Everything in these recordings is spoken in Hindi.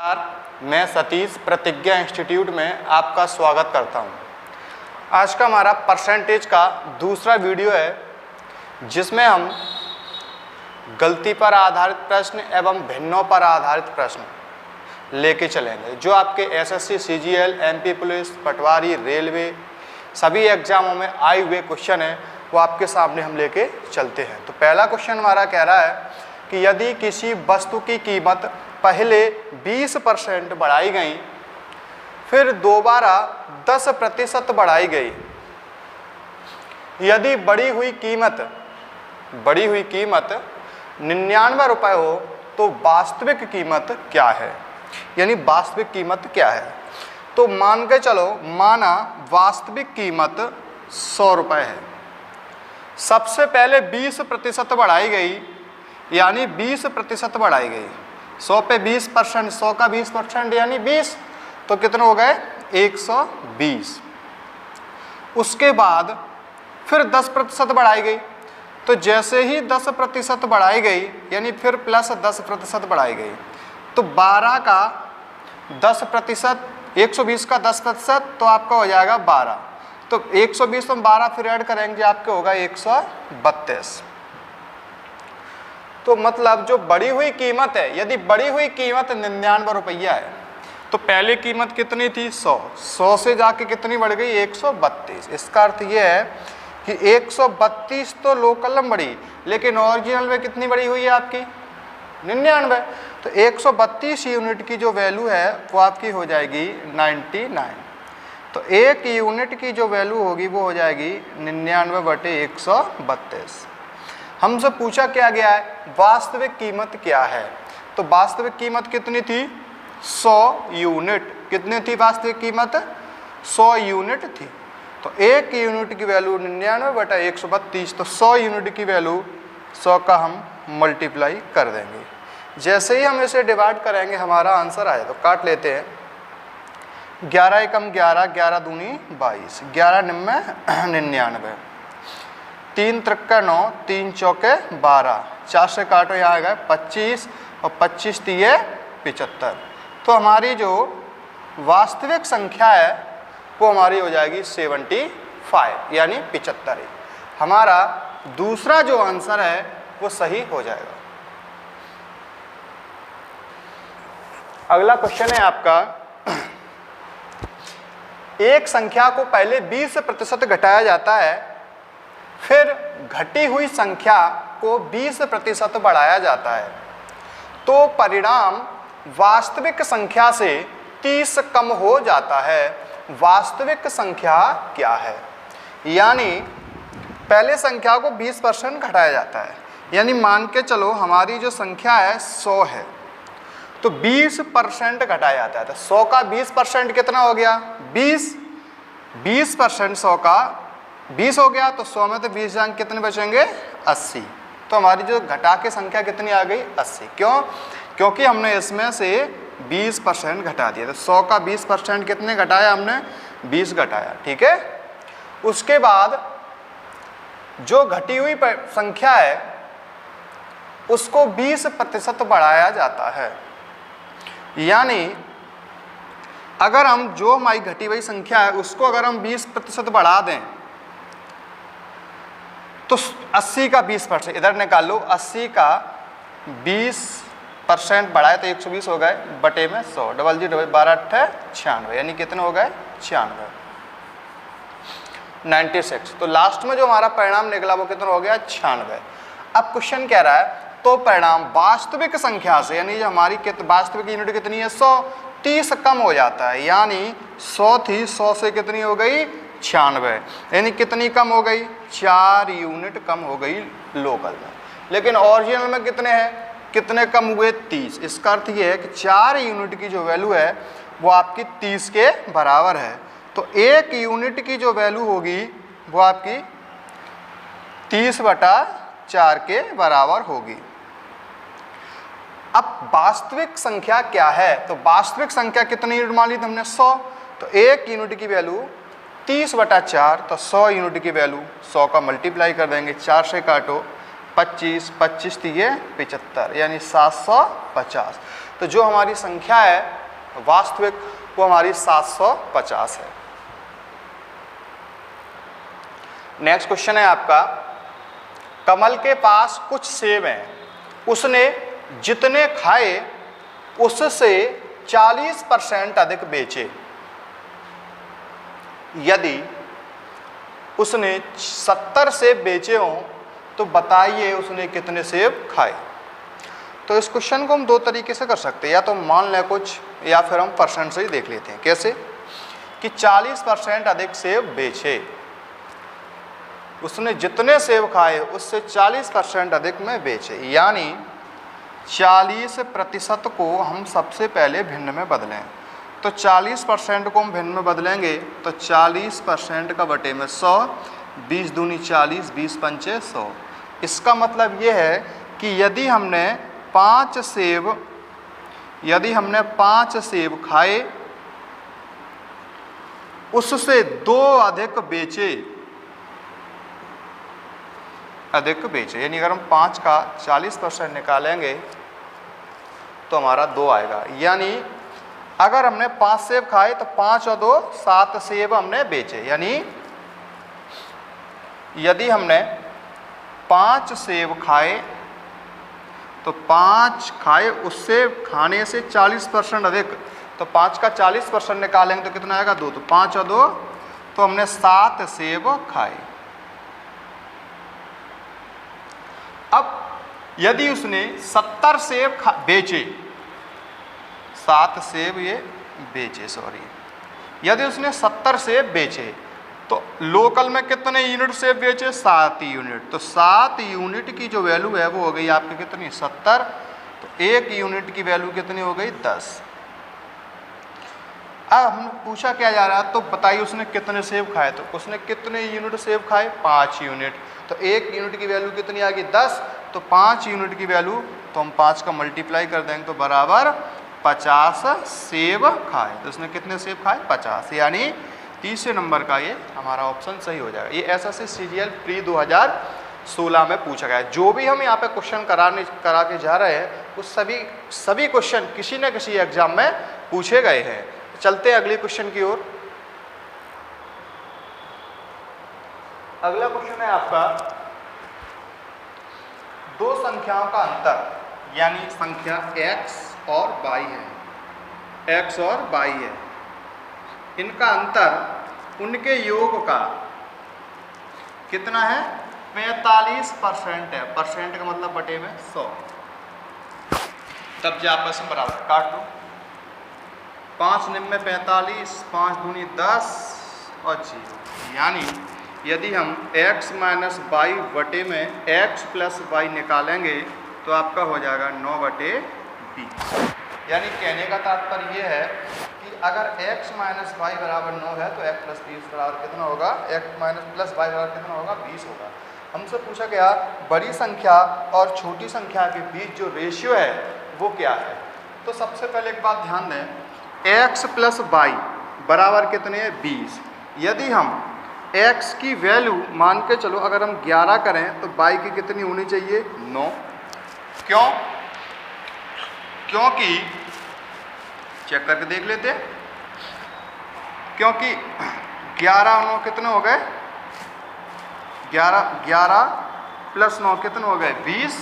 नमस्कार, मैं सतीश प्रतिज्ञा इंस्टीट्यूट में आपका स्वागत करता हूं। आज का हमारा परसेंटेज का दूसरा वीडियो है जिसमें हम गलती पर आधारित प्रश्न एवं भिन्नों पर आधारित प्रश्न लेके चलेंगे जो आपके एसएससी, सीजीएल, एमपी पुलिस, पटवारी, रेलवे सभी एग्जामों में आए हुए क्वेश्चन है वो आपके सामने हम लेके चलते हैं। तो पहला क्वेश्चन हमारा कह रहा है कि यदि किसी वस्तु की कीमत पहले 20% बढ़ाई गई फिर दोबारा 10% बढ़ाई गई, यदि बढ़ी हुई कीमत 99 रुपये हो तो वास्तविक कीमत क्या है? यानी वास्तविक कीमत क्या है? तो मान के चलो, माना वास्तविक कीमत 100 रुपये है। सबसे पहले 20% बढ़ाई गई, यानी 20% बढ़ाई गई। 100 पे 20%, 100 का 20% यानी 20, तो कितने हो गए? 120। उसके बाद फिर 10% बढ़ाई गई, तो जैसे ही 10% बढ़ाई गई यानी फिर प्लस 10% बढ़ाई गई, तो 12 का 10%, 120 का 10%, तो आपका हो जाएगा 12। तो 120 तो 12 फिर ऐड करेंगे, आपके होगा 132। तो मतलब जो बढ़ी हुई कीमत है, यदि बढ़ी हुई कीमत 99 रुपया है तो पहले कीमत कितनी थी? 100 से जाके कितनी बढ़ गई? 132। इसका अर्थ यह है कि 132 तो लोकल में बढ़ी, लेकिन ओरिजिनल में कितनी बढ़ी हुई है आपकी? 99। तो 132 यूनिट की जो वैल्यू है वो आपकी हो जाएगी 99। तो एक यूनिट की जो वैल्यू होगी वो हो जाएगी 99/132। हमसे पूछा क्या गया है? वास्तविक कीमत क्या है? तो वास्तविक कीमत कितनी थी? 100 यूनिट। कितनी थी वास्तविक कीमत? 100 यूनिट थी। तो एक यूनिट की वैल्यू 99/132, तो 100 यूनिट की वैल्यू 100 का हम मल्टीप्लाई कर देंगे। जैसे ही हम इसे डिवाइड करेंगे हमारा आंसर आए, तो काट लेते हैं। 11 एकम 11, 11 दूनी 22, 11 निम्न 99, 3 त्रिक्का 9, 3 चौके 12, 4 से काटो, यहाँ आ गए 25 और 25 तिये 75। तो हमारी जो वास्तविक संख्या है वो हमारी हो जाएगी 75, यानी 75। हमारा दूसरा जो आंसर है वो सही हो जाएगा। अगला क्वेश्चन है आपका, एक संख्या को पहले 20% घटाया जाता है, फिर घटी हुई संख्या को 20% बढ़ाया जाता है, तो परिणाम वास्तविक संख्या से 30 कम हो जाता है। वास्तविक संख्या क्या है? यानी पहले संख्या को 20% घटाया जाता है, यानी मान के चलो हमारी जो संख्या है 100 है, तो 20% घटाया जाता है। तो 100 का 20% कितना हो गया? 20। 20% 100 का 20 हो गया, तो 100 में तो 20 जान कितने बचेंगे? 80। तो हमारी जो घटा के संख्या कितनी आ गई? 80। क्यों? क्योंकि हमने इसमें से 20% घटा दिया। तो 100 का 20% कितने घटाया हमने? 20 घटाया। ठीक है। उसके बाद जो घटी हुई संख्या है उसको 20% बढ़ाया जाता है। यानी अगर हम जो हमारी घटी हुई संख्या है उसको अगर हम 20% बढ़ा दें तो 80 का 20%, इधर निकाल लो, 80 का 20% बढ़ाए तो 120 हो गए, बटे में 100, डबल 12 8 96, यानी कितने हो गए? 96। तो लास्ट में जो हमारा परिणाम निकला वो कितना हो गया? 96। अब क्वेश्चन कह रहा है तो परिणाम वास्तविक संख्या से, यानी जो हमारी वास्तविक यूनिट कितनी है? 100, 30 कम हो जाता है, यानी 100 थी, 100 से कितनी हो गई? 96, यानी कितनी कम हो गई? 4 यूनिट कम हो गई लोकल में। लेकिन ओरिजिनल में कितने हैं? कितने कम हुए? 30। इसका अर्थ ये है कि 4 यूनिट की जो वैल्यू है वो आपकी 30 के बराबर है। तो एक यूनिट की जो वैल्यू होगी वो आपकी 30/4 के बराबर होगी। अब वास्तविक संख्या क्या है? तो वास्तविक संख्या कितनी यूनिट मान ली हमने? 100। तो एक यूनिट की वैल्यू 30/4, तो 100 यूनिट की वैल्यू 100 का मल्टीप्लाई कर देंगे, 4 से काटो, 25, 25 तिये 75, यानी 750। तो जो हमारी संख्या है वास्तविक वो हमारी 750 है। नेक्स्ट क्वेश्चन है आपका, कमल के पास कुछ सेब हैं, उसने जितने खाए उससे 40% अधिक बेचे। यदि उसने 70 सेब बेचे हों तो बताइए उसने कितने सेब खाए। तो इस क्वेश्चन को हम दो तरीके से कर सकते हैं, या तो मान लें कुछ, या फिर हम परसेंट से ही देख लेते हैं। कैसे कि 40% अधिक सेब बेचे, उसने जितने सेब खाए उससे 40% अधिक में बेचे, यानी 40% को हम सबसे पहले भिन्न में बदलें। तो 40% को हम भिन्न में बदलेंगे तो 40% का बटे में 100, 20 दूनी 40, 20 पंचे 100। इसका मतलब ये है कि यदि हमने 5 सेब खाए उससे 2 अधिक बेचे, यानी अगर हम 5 का 40% निकालेंगे तो हमारा 2 आएगा। यानी अगर हमने 5 सेब खाए तो 5 और 2 7 सेब हमने बेचे, यानी यदि हमने 5 सेब खाए तो 5 खाए उससे खाने से 40% अधिक, तो 5 का 40% निकालेंगे तो कितना आएगा 2, तो 5 और 2 तो हमने 7 सेब खाए। अब यदि उसने 70 सेब बेचे, 7 सेब ये बेचे, यदि उसने 70 सेब बेचे तो लोकल में कितने यूनिट सेब बेचे, 7 यूनिट। तो 7 यूनिट की जो वैल्यू है वो हो गई आपकी कितनी, 70। तो 1 यूनिट की वैल्यू कितनी हो गई, 10। अब हम पूछा क्या जा रहा है, तो बताइए उसने कितने सेब खाए। तो उसने कितने यूनिट सेब खाए, 5 यूनिट। तो 1 यूनिट की वैल्यू कितनी आ गई, 10। तो 5 यूनिट की वैल्यू तो हम 5 का मल्टीप्लाई कर देंगे तो बराबर 50 सेब खाए। तो उसने कितने सेब खाए, 50, यानी तीसरे नंबर का ये हमारा ऑप्शन सही हो जाएगा। ये एसएससी सीजीएल प्री 2016 में पूछा गया है। जो भी हम यहाँ पे क्वेश्चन करा के जा रहे हैं वो सभी क्वेश्चन किसी न किसी एग्जाम में पूछे गए हैं। चलते हैं अगले क्वेश्चन की ओर। अगला क्वेश्चन है आपका, दो संख्याओं का अंतर, यानी संख्या x और y है, x और y है, इनका अंतर उनके योग का कितना है, 45% है। परसेंट का मतलब बटे में 100। तब जो आपस में बराबर काट लो, 5 निम्न 45, 5 दूनी 10 और 0। यानी यदि हम x माइनस वाई बटे में x प्लस वाई निकालेंगे तो आपका हो जाएगा 9/20। यानी कहने का तात्पर्य ये है कि अगर x माइनस वाई बराबर 9 है तो x प्लस 20 बराबर कितना होगा, x माइनस प्लस वाई बराबर कितना होगा, 20 होगा। हमसे पूछा गया बड़ी संख्या और छोटी संख्या के बीच जो रेशियो है वो क्या है। तो सबसे पहले एक बात ध्यान दें, x प्लस वाई बराबर कितने हैं, 20। यदि हम x की वैल्यू मान के चलो अगर हम 11 करें तो y की कितनी होनी चाहिए, 9। क्यों, क्योंकि चेक करके देख लेते हैं, क्योंकि 11 और 9 कितने हो गए, 11 प्लस 9 कितने हो गए, 20।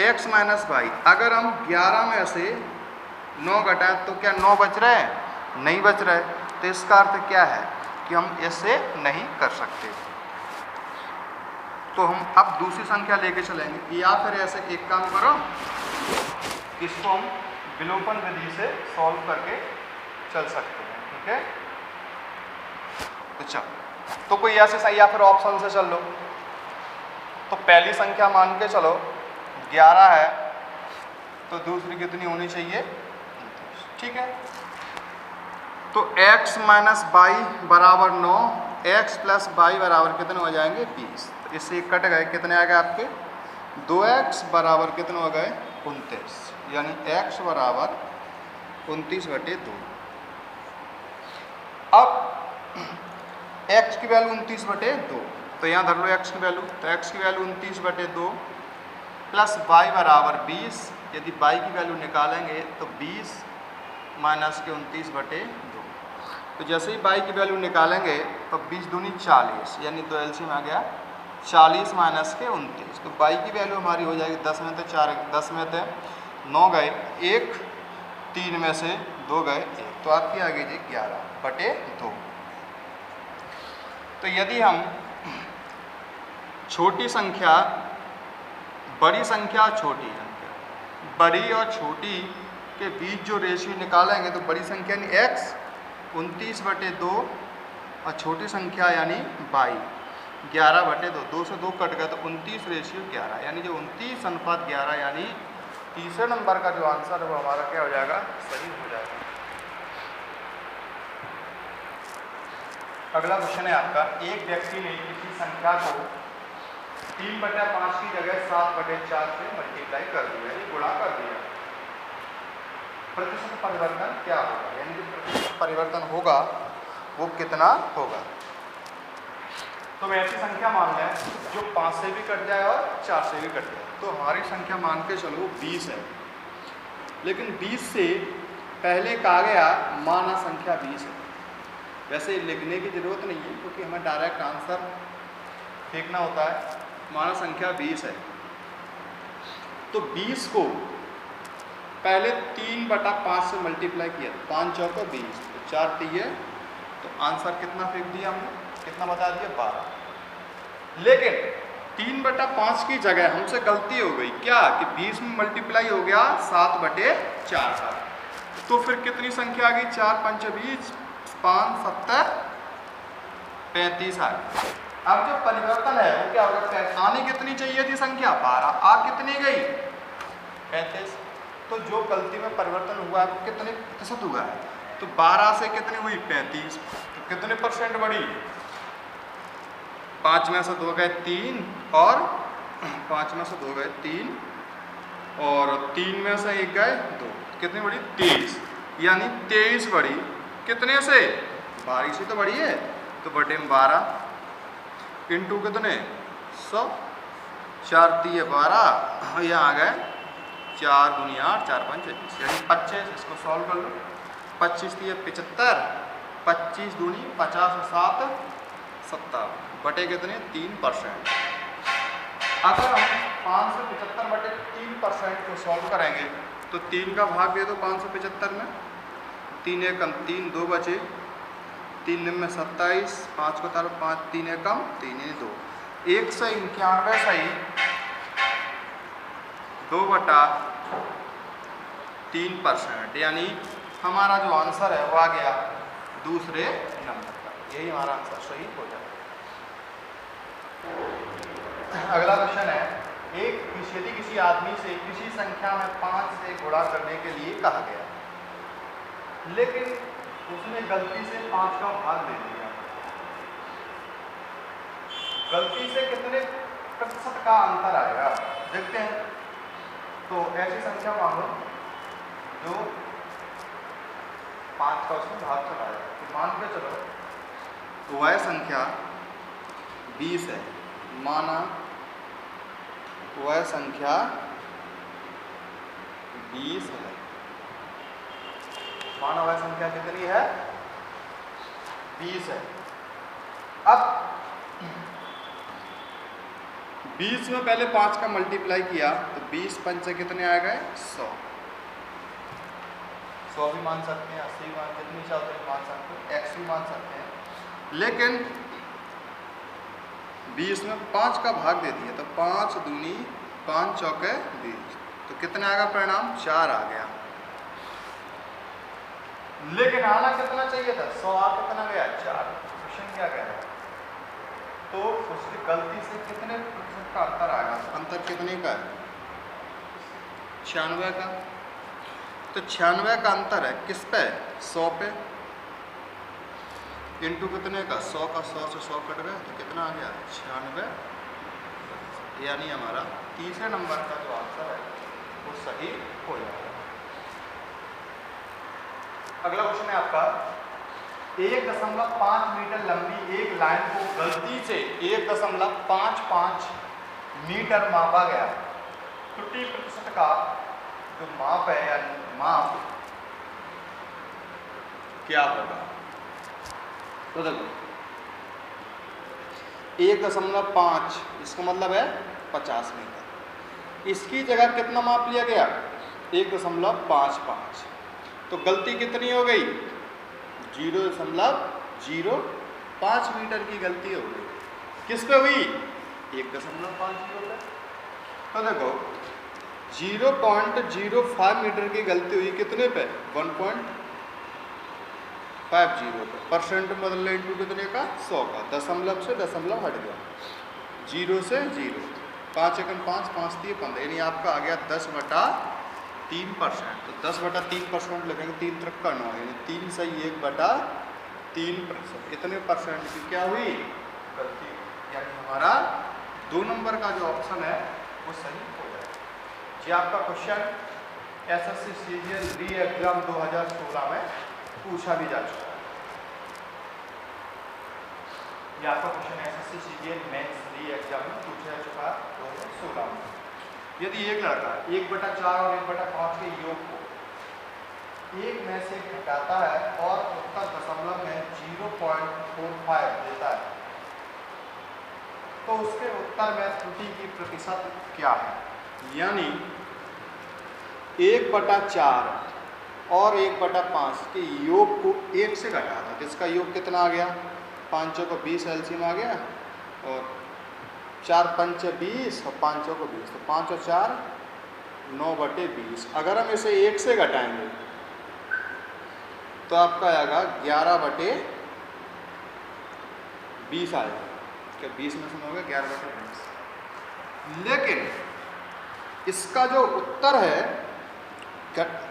x माइनस वाई, अगर हम 11 में से 9 घटाएं तो क्या 9 बच रहे हैं, नहीं बच रहे। तो इसका अर्थ क्या है कि हम ऐसे नहीं कर सकते। तो हम अब दूसरी संख्या लेके चलेंगे, या फिर ऐसे एक काम करो, इसको हम विलोपन विधि से सॉल्व करके चल सकते हैं, ठीक है। तो चलो, तो कोई ऐसे सही, या फिर ऑप्शन से चल लो। तो पहली संख्या मान के चलो 11 है, तो दूसरी कितनी होनी चाहिए, ठीक है। तो x माइनस वाई बराबर 9, x प्लस वाई बराबर कितने हो जाएंगे, 20। तो इससे कट गए, कितने आ गए आपके, 2x बराबर कितने हो गए, 29। यानी x बराबर 29/2। अब x की वैल्यू 29/2, तो यहाँ धर लो x की वैल्यू, तो x की वैल्यू 29/2 प्लस y बराबर 20 यदि y की वैल्यू निकालेंगे तो 20 माइनस के 29/2। तो जैसे ही y की वैल्यू निकालेंगे तो 20 दूनी 40, यानी 2 एलसीएम आ गया 40 माइनस के 29। तो y की वैल्यू हमारी हो जाएगी 10 में से 4, 10 में से 9 गए 1, 3 में से 2 गए 1, तो आपकी आ गई जी 11/2। तो यदि हम छोटी संख्या, बड़ी संख्या और छोटी संख्या, बड़ी और छोटी के बीच जो रेशियो निकालेंगे तो बड़ी संख्या यानी x 29/2 और छोटी संख्या यानी y 11/2। 2 से 2 कट गया तो 29:11, यानी जो 29:11, यानी तीसरे नंबर का जो आंसर है वो हमारा क्या हो जाएगा, सही हो जाएगा। अगला क्वेश्चन है आपका, एक व्यक्ति ने किसी संख्या को 3/5 की जगह 7/4 से मल्टीप्लाई कर दिया, ये गुणा कर दिया, प्रतिशत परिवर्तन क्या होगा, यानी जो प्रतिशत परिवर्तन होगा वो कितना होगा। तो मैं ऐसी संख्या मान लें जो 5 से भी कट जाए और 4 से भी कट जाए। तो हमारी संख्या मान के चलो 20 है, लेकिन 20 से पहले कहा गया माना संख्या 20 है। वैसे लिखने की ज़रूरत नहीं है क्योंकि हमें डायरेक्ट आंसर फेंकना होता है। माना संख्या 20 है, तो 20 को पहले 3/5 से मल्टीप्लाई किया, 5 चौको 20, तो 4 तिये, तो आंसर कितना फेंक दिया हमने, कितना बता दिया 12। लेकिन 3/5 की जगह हमसे गलती हो गई क्या कि 20 में मल्टीप्लाई हो गया 7/4 का, तो फिर कितनी संख्या आ गई, 4 5 20, 5 7 35 आ गई। अब जो परिवर्तन है वो क्या होगा, आनी कितनी चाहिए थी संख्या 12, आ कितनी गई 35। तो जो गलती में परिवर्तन हुआ है वो कितने प्रतिशत हुआ है, तो 12 से कितनी हुई 35, तो कितने परसेंट बढ़ी, 5 में से 2 गए 3, और 5 में से 2 गए 3, और 3 में से 1 गए 2, कितनी बढ़ी 23, यानी 23 बढ़ी, कितने से 12 से तो बढ़ी है, तो बटे में 12 इंटू कितने 100, 4 तिये 12, यहाँ आ गए 4 दूनी 8, 4 5 25, यानी 25। इसको सॉल्व कर लो, 25 तिये 75, 25 दूनी 50 और 7 57, बटे कितने 3%। अगर हम 575/3% को सॉल्व करेंगे तो 3 का भाग दे दो 575 में, 3 एकम 3, 2 बचे, 3 में 27, 5 को तारो 5, 3 एकम 3 2, 191 सही 2/3%, यानी हमारा जो आंसर है वो आ गया दूसरे नंबर का, यही हमारा आंसर सही हो जाएगा। अगला क्वेश्चन है, यदि किसी आदमी से किसी संख्या में 5 से गुणा करने के लिए कहा गया, लेकिन उसने गलती से 5 का भाग दे दिया, गलती से कितने प्रतिशत का अंतर आएगा देखते हैं। तो ऐसी संख्या मानो जो 5 का उसमें भाग चलाएगा, तो मान के चलो तो वह संख्या 20 है, माना वह संख्या 20 है, माना वह संख्या कितनी है 20 है। अब 20 में पहले 5 का मल्टीप्लाई किया तो 20 5 से कितने आ गए 100, 100 भी मान सकते हैं, 80 मान, जितनी चाहते हैं मान सकते हैं, 100 भी मान सकते हैं, लेकिन 20 में 5 का भाग दे दिया तो 5 दूनी 5 चौके 20, तो कितना आएगा परिणाम 4 आ गया। लेकिन आना कितना चाहिए था 100, आ कितना गया 4। क्वेश्चन क्या कह रहा है, तो उसकी गलती से कितने प्रतिशत का अंतर आएगा, अंतर कितने का है 96 का, तो 96 का अंतर है किस पे 100 पे, इंटू कितने का 100 का, 100 से 100 कट गया तो कितना आ गया 96, यानी हमारा तीसरे नंबर का जो आंसर है वो सही हो जाएगा। अगला क्वेश्चन है आपका, 1.5 मीटर लंबी एक लाइन को गलती से 1.55 मीटर मापा गया, त्रुटि प्रतिशत का जो माप है या माप क्या होगा? तो देखो 1.5 इसका मतलब है 50 मीटर। इसकी जगह कितना माप लिया गया? 1.55। तो गलती कितनी हो गई? 0.05 मीटर की गलती हो गई। किस पे हुई? 1.50 पे। तो देखो 0.05 मीटर की गलती हुई कितने पे? 1.50 पे। परसेंट बदलने इंटू कितने का? 100 का। दशमलव से दशमलव हट गया, 0 से 0। 5 एकम 5, 5 3 15, यानी आपका आ गया 10/3%। तो 10/3% लिखेंगे, 3 त्रिक का 9, यानी 3 सही 1/3%। इतने परसेंट की क्या हुई? गलती। यानी हमारा 2 नंबर का जो ऑप्शन है वो सही हो जाएगा। ये आपका question SSC CGL re exam 2016 में पूछा भी जा चुका है। ये आपका question SSC CGL mains re exam में पूछा जा चुका है 2016 में। यदि एक लड़का 1/4 और 1/5 के योग को 1 में से घटाता है और उत्तर दशमलव में 0.45 देता है, तो उसके उत्तर में त्रुटि की प्रतिशत क्या है? यानी 1/4 और 1/5 के योग को 1 से घटाता, जिसका योग कितना आ गया? 5 को 20 एलसीएम आ गया, और 4 पंच 20 और 5 को 20, तो 5 और 4 9/20। अगर हम इसे 1 से घटाएंगे तो आपका आएगा 11/20 आएगा। क्या 20 में से होगा 11/20। लेकिन इसका जो उत्तर है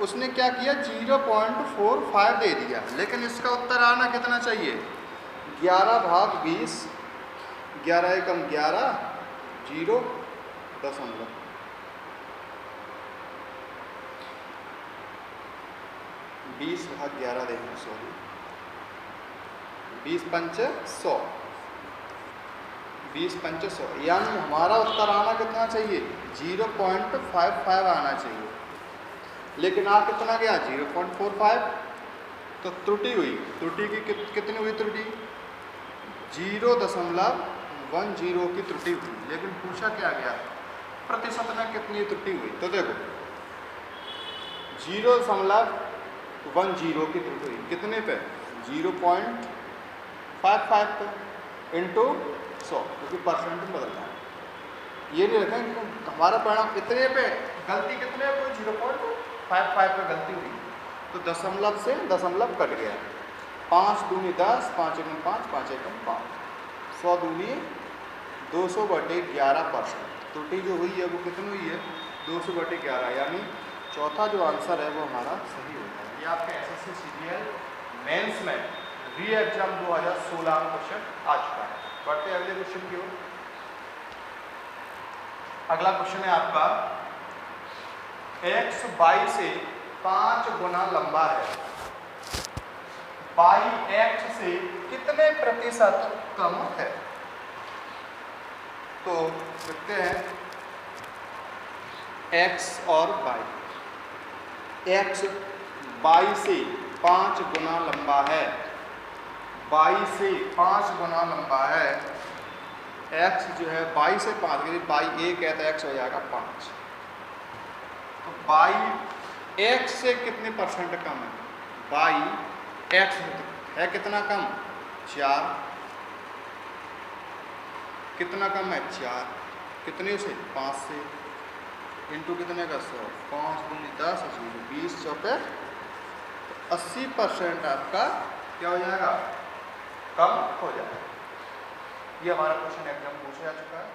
उसने क्या किया? 0.45 दे दिया, लेकिन इसका उत्तर आना कितना चाहिए? 11/20, 11 एकम 11, 0 दशमलव 20/11 देंगे, सॉरी 20 पंच 100, 20 पंच 100, यानी हमारा उत्तर आना कितना चाहिए? 0.55 आना चाहिए, लेकिन आ कितना गया? 0.45। तो त्रुटि हुई। त्रुटि की कितनी हुई? त्रुटि 0.10 की त्रुटि हुई, लेकिन पूछा क्या गया? प्रतिशत में कितनी त्रुटि हुई? तो देखो 0.10 की त्रुटि हुई कितने पे? 0.55 पे इंटू 100, क्योंकि परसेंट में बदलना है। ये नहीं रखेंगे हमारा परिणाम इतने पे, गलती कितने पे? 0.55 पे गलती हुई, तो दशमलव से दशमलव कट गया। 5 दूनी 10, 5 एकम 5, 5 एकम 5, 100 दूनी 200/11%। त्रुटि जो हुई है वो कितनी हुई है? 200/11, यानी चौथा जो आंसर है वो हमारा सही हो जाएगा। ये आपके एसएससी सीजीएल मेंस में री एग्जाम 2016 में क्वेश्चन आ चुका है। बढ़ते अगले क्वेश्चन की ओर। अगला क्वेश्चन है आपका, x y से 5 गुना लंबा है, y x से कितने प्रतिशत कम है? तो देखते हैं x और y। x y से 5 गुना लंबा है, y से 5 गुना लंबा है। x जो है y से 5, यदि y 1 है तो x हो जाएगा 5। तो y x से कितने परसेंट कम है? y x है कितना कम? 4। कितना कम है? 4। कितने से? 5 से। इंटू कितने का? 100। 5 दूनी 10, 20 चौके 80% आपका क्या हो जाएगा? कम हो जाएगा। ये हमारा क्वेश्चन एग्जाम पूछा जा चुका है।